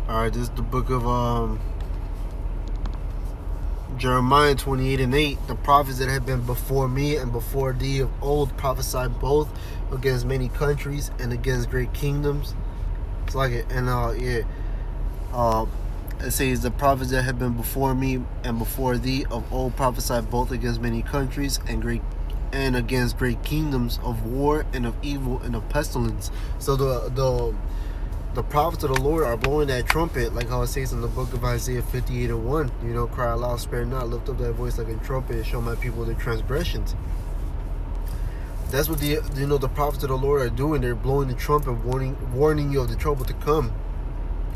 All right, this is the book of Jeremiah 28:8. The prophets that have been before me and before thee of old prophesied both against many countries and against great kingdoms. It's like it, and it says the prophets that have been before me and before thee of old prophesied both against many countries and against great kingdoms of war and of evil and of pestilence. So the prophets of the Lord are blowing that trumpet, like how it says in the book of Isaiah 58:1. You know, cry aloud, spare not, lift up that voice like a trumpet, and show my people their transgressions. That's what the prophets of the Lord are doing. They're blowing the trumpet, warning you of the trouble to come.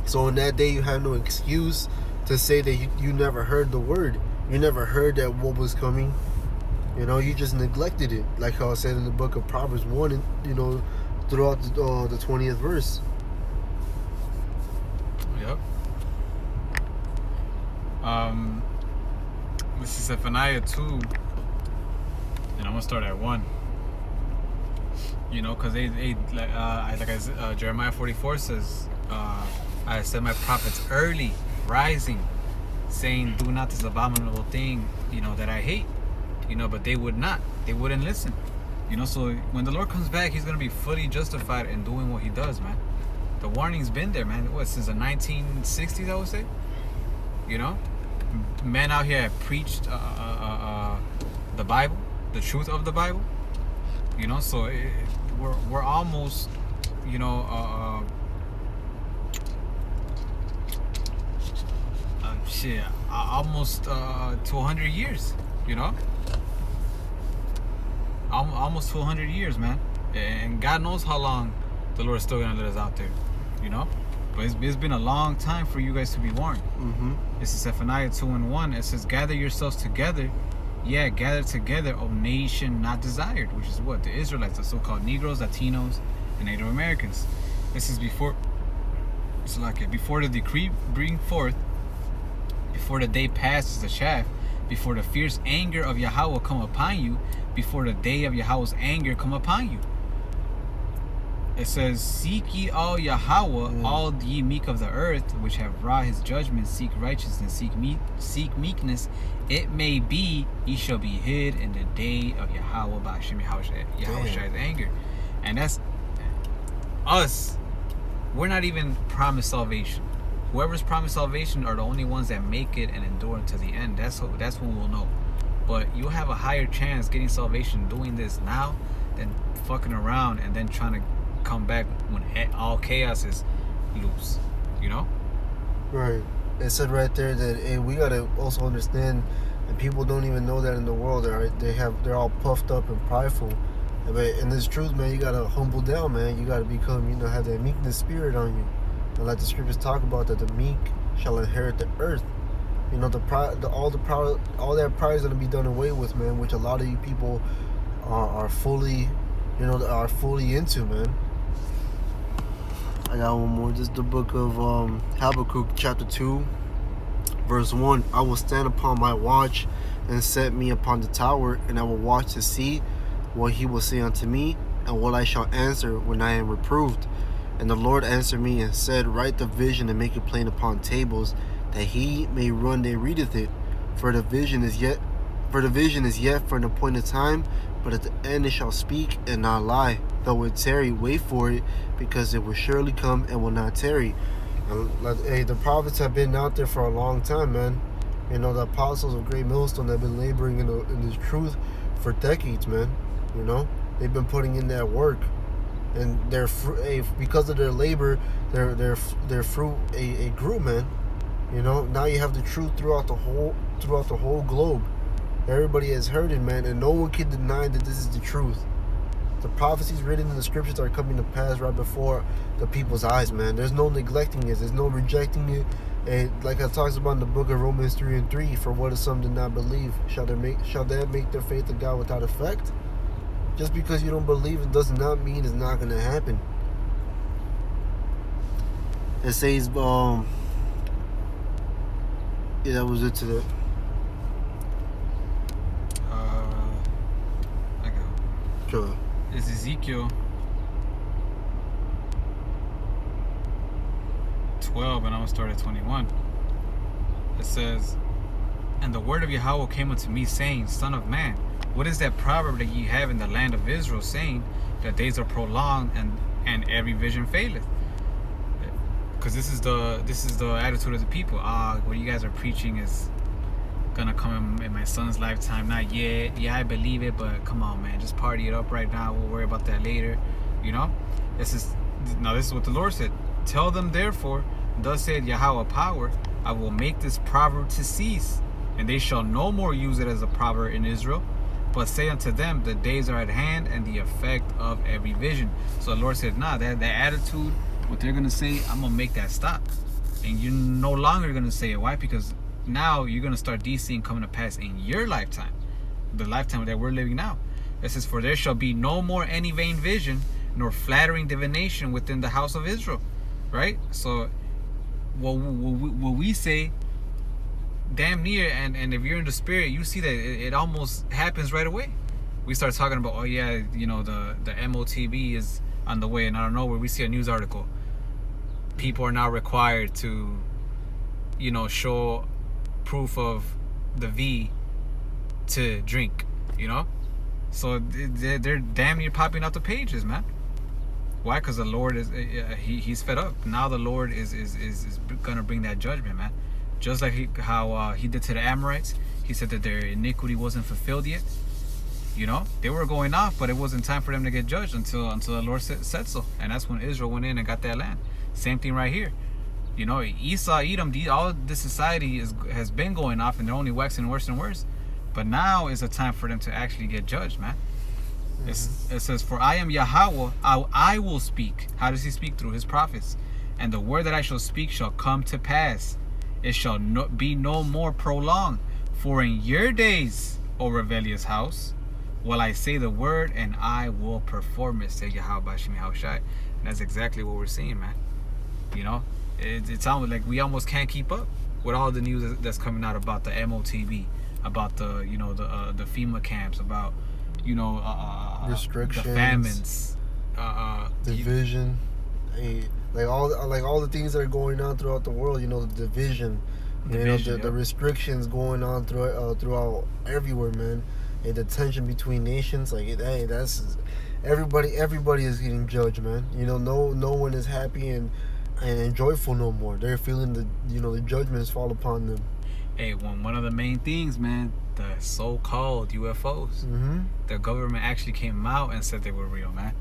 So on that day, you have no excuse to say that you never heard the word. You never heard that what was coming. You know, you just neglected it, like how it said in the book of Proverbs 1, and throughout the 20th verse. Yep. This is Zephaniah 2, and I'm gonna start at 1. You know, because Jeremiah 44 says, I set my prophets early, rising, saying, do not this abominable thing, that I hate. But they would not. They wouldn't listen. So when the Lord comes back, he's gonna be fully justified in doing what he does, man. The warning's been there, man. Since the 1960s, I would say. Men out here have preached the Bible, the truth of the Bible. So we're almost, almost to 100 years. Almost to 100 years, man. And God knows how long the Lord is still gonna let us out there. But it's been a long time for you guys to be warned. This is Zephaniah 2:1. It says, gather yourselves together, gather together, O nation not desired, which is what? The Israelites, the so-called Negroes, Latinos, and Native Americans. This is before the decree bring forth, before the day passes the chaff, before the fierce anger of Yahweh come upon you, before the day of Yahweh's anger come upon you. It says, seek ye all Yahweh, all ye meek of the earth, which have wrought his judgment, seek righteousness, seek meekness. It may be ye shall be hid in the day of Yahweh by Hashem Yahweh's anger. And that's us. We're not even promised salvation. Whoever's promised salvation are the only ones that make it and endure until the end. That's when we'll know. But you'll have a higher chance getting salvation doing this now than fucking around and then trying to come back when all chaos is loose. Right. It said right there that we gotta also understand, and people don't even know that in the world. They're all puffed up and prideful. But in this truth, man, you gotta humble down, man. You gotta become, have that meekness spirit on you. And like the scriptures talk about, that the meek shall inherit the earth. All that pride is gonna be done away with, man. Which a lot of you people are fully, are fully into, man. I got one more. This is the book of Habakkuk, chapter 2, verse 1. I will stand upon my watch and set me upon the tower, and I will watch to see what he will say unto me, and what I shall answer when I am reproved. And the Lord answered me and said, write the vision and make it plain upon tables, that he may run that readeth it. For the vision is yet for an appointed time, but at the end it shall speak and not lie. Though it tarry, wait for it, because it will surely come and will not tarry. And the prophets have been out there for a long time, man. The apostles of Great Millstone have been laboring in this truth for decades, man. They've been putting in that work, and because of their labor, their fruit grew, man. Now you have the truth throughout the whole globe. Everybody has heard it, man, and no one can deny that this is the truth. The prophecies written in the scriptures are coming to pass right before the people's eyes, man. There's no neglecting it. There's no rejecting it. And like I talks about in the book of Romans 3:3, for what is some did not believe? Shall that make their faith in God without effect? Just because you don't believe it does not mean it's not going to happen. It says, that was it today. I go. Sure. Is Ezekiel 12, and I'm going to start at 21. It says, "And the word of Yahweh came unto me, saying, Son of man, what is that proverb that ye have in the land of Israel, saying that days are prolonged and every vision faileth?" Because this is the attitude of the people. What you guys are preaching is gonna come in my son's lifetime. Not yet. Yeah, I believe it, but come on, man, just party it up right now. We'll worry about that later. You know, this is what the Lord said. "Tell them therefore, thus saith Yahweh power, I will make this proverb to cease, and they shall no more use it as a proverb in Israel. But say unto them, the days are at hand, and the effect of every vision." So the Lord said, nah, that attitude, what they're gonna say, I'm gonna make that stop, and you're no longer gonna say it. Why? Because now you're gonna start these things coming to pass in your lifetime, the lifetime that we're living now. It says, "For there shall be no more any vain vision, nor flattering divination within the house of Israel." Right? So what we say, damn near, and if you're in the spirit, you see that it almost happens right away. We start talking about, oh yeah, you know, the MOTB is on the way, and I don't know where we see a news article. People are now required to, you know, show proof of the V to drink, you know? So they're damn near popping out the pages, man. Why? Because the Lord is he's fed up. Now the Lord is gonna bring that judgment, man. Just like how he did to the Amorites. He said that their iniquity wasn't fulfilled yet. You know, they were going off, but it wasn't time for them to get judged until the Lord said so. And that's when Israel went in and got that land. Same thing right here. You know, Esau, Edom, all this society has been going off, and they're only waxing worse and worse. But now is a time for them to actually get judged, man. Mm-hmm. It says, "For I am Yahweh, I will speak." How does he speak? Through his prophets. "And the word that I shall speak shall come to pass. It shall be no more prolonged. For in your days, O rebellious house, will I say the word, and I will perform it, say Yahweh Bashim Yahushai." And that's exactly what we're seeing, man. You know, it sounds like we almost can't keep up with all the news that's coming out about the MOTB, about the, you know, the FEMA camps, about, you know, restrictions, the famines, division, like all the things that are going on throughout the world. You know, the division, the restrictions going on throughout everywhere, man. And the tension between nations, like, hey, that's everybody is getting judged, man. You know, no one is happy and joyful no more. They're feeling the judgments fall upon them. Hey, one of the main things, man, the so-called UFOs. Mm-hmm. The government actually came out and said they were real, man.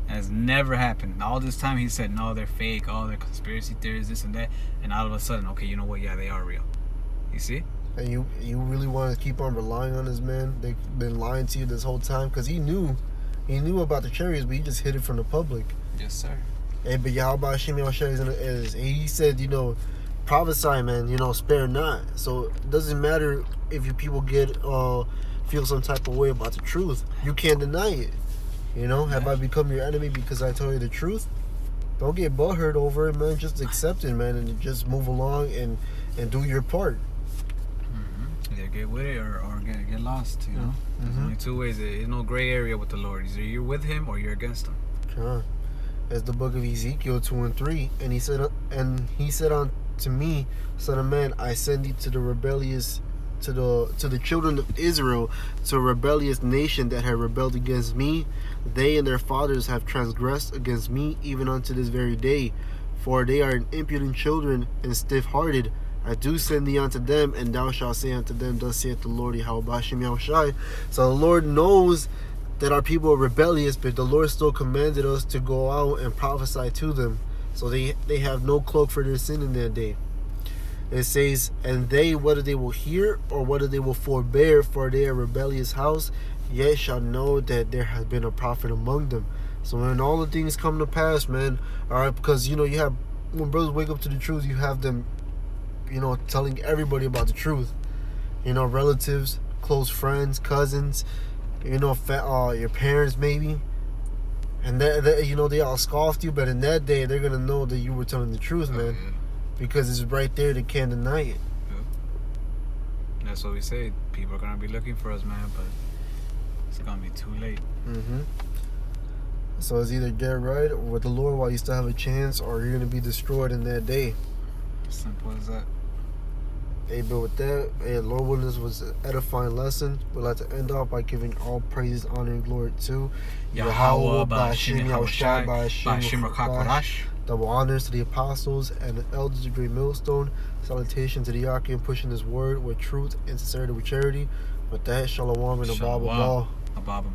And it's never happened. All this time he said, no, they're fake, oh, they're conspiracy theories, this and that. And all of a sudden, okay, you know what? Yeah, they are real. You see? And you really want to keep on relying on this man? They've been lying to you this whole time, because he knew about the chariots, but he just hid it from the public. Yes, sir. Hey, but Yahweh Hashem is he said, you know, prophesy, man, you know, spare not. So it doesn't matter if you people feel some type of way about the truth. You can't deny it. You know, have I become your enemy because I tell you the truth? Don't get butthurt over it, man. Just accept it, man, and just move along and do your part. Either get with it or get lost, you know. There's only two ways. There's no gray area with the Lord. Either you're with him or you're against him. Sure. As the book of Ezekiel 2:3, and he said unto me, Son of man, I send thee to the rebellious, to the children of Israel, to a rebellious nation that have rebelled against me. They and their fathers have transgressed against me, even unto this very day. For they are impudent children and stiff-hearted. I do send thee unto them, and thou shalt say unto them, Thus saith the Lord Yahweh Bashim Yahushai. So the Lord knows that our people are rebellious, but the Lord still commanded us to go out and prophesy to them. So they have no cloak for their sin in that day. It says, and they, whether they will hear or whether they will forbear, for they are rebellious house, yet shall know that there has been a prophet among them. So when all the things come to pass, man, alright, because you know, you have, when brothers wake up to the truth, you have them, you know, telling everybody about the truth. You know, relatives, close friends, cousins, you know, your parents maybe. And that, you know, they all scoffed you, but in that day, they're going to know that you were telling the truth, man. Yeah. Because it's right there, they can't deny it. Yeah. That's what we say. People are going to be looking for us, man, but it's going to be too late. Mm-hmm. So it's either get right with the Lord while you still have a chance, or you're going to be destroyed in that day. Simple as that. Hey, but with that, hey, Lord willing, this was an edifying lesson. We'd like to end off by giving all praises, honor, and glory to Yahweh, Ba'ashim Yahushai, Ba'ashim Rakakorash. Double honors to the apostles and the elders of Great Millstone. Salutation to the Yakim pushing this word with truth and sincerity with charity. With that, shalom and abba. Abba.